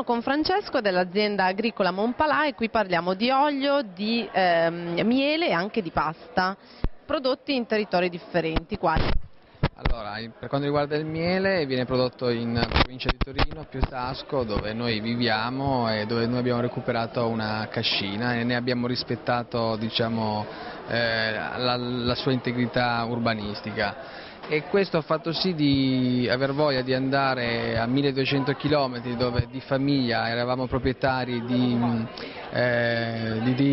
con Francesco dell'azienda agricola Monpalà e qui parliamo di olio, di miele e anche di pasta, prodotti in territori differenti. Quali? Allora, per quanto riguarda il miele, viene prodotto in provincia di Torino, Piossasco, dove noi viviamo e dove noi abbiamo recuperato una cascina e ne abbiamo rispettato, diciamo, la sua integrità urbanistica. E questo ha fatto sì di aver voglia di andare a 1200 km dove di famiglia eravamo proprietari di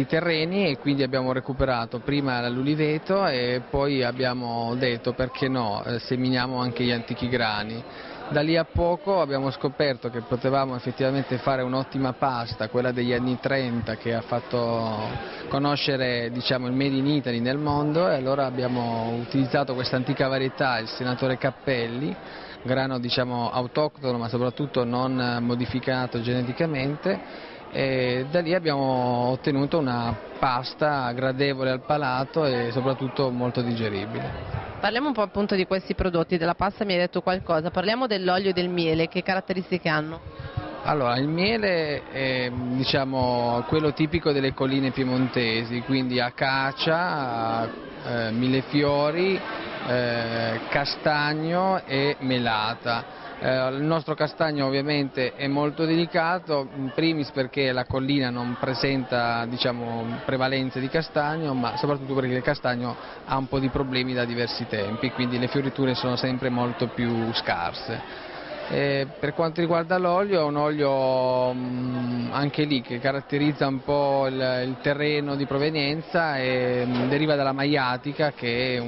terreni, e quindi abbiamo recuperato prima l'uliveto e poi abbiamo detto perché no, seminiamo anche gli antichi grani. Da lì a poco abbiamo scoperto che potevamo effettivamente fare un'ottima pasta, quella degli anni 30 che ha fatto conoscere, diciamo, il Made in Italy nel mondo, e allora abbiamo utilizzato questa antica varietà, il Senatore Cappelli, grano, diciamo, autoctono ma soprattutto non modificato geneticamente, e da lì abbiamo ottenuto una pasta gradevole al palato e soprattutto molto digeribile. Parliamo un po' appunto di questi prodotti, della pasta mi hai detto qualcosa, parliamo dell'olio e del miele, che caratteristiche hanno? Allora, il miele è, diciamo, quello tipico delle colline piemontesi, quindi acacia, millefiori, castagno e melata. Il nostro castagno ovviamente è molto delicato, in primis perché la collina non presenta, diciamo, prevalenze di castagno, ma soprattutto perché il castagno ha un po' di problemi da diversi tempi, quindi le fioriture sono sempre molto più scarse. Per quanto riguarda l'olio, è un olio anche lì che caratterizza un po' il terreno di provenienza e deriva dalla maiatica, che è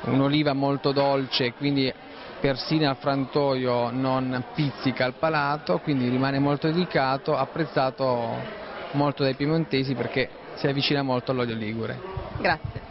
un'oliva molto dolce, quindi persino al frantoio non pizzica al palato, quindi rimane molto delicato, apprezzato molto dai piemontesi perché si avvicina molto all'olio ligure. Grazie.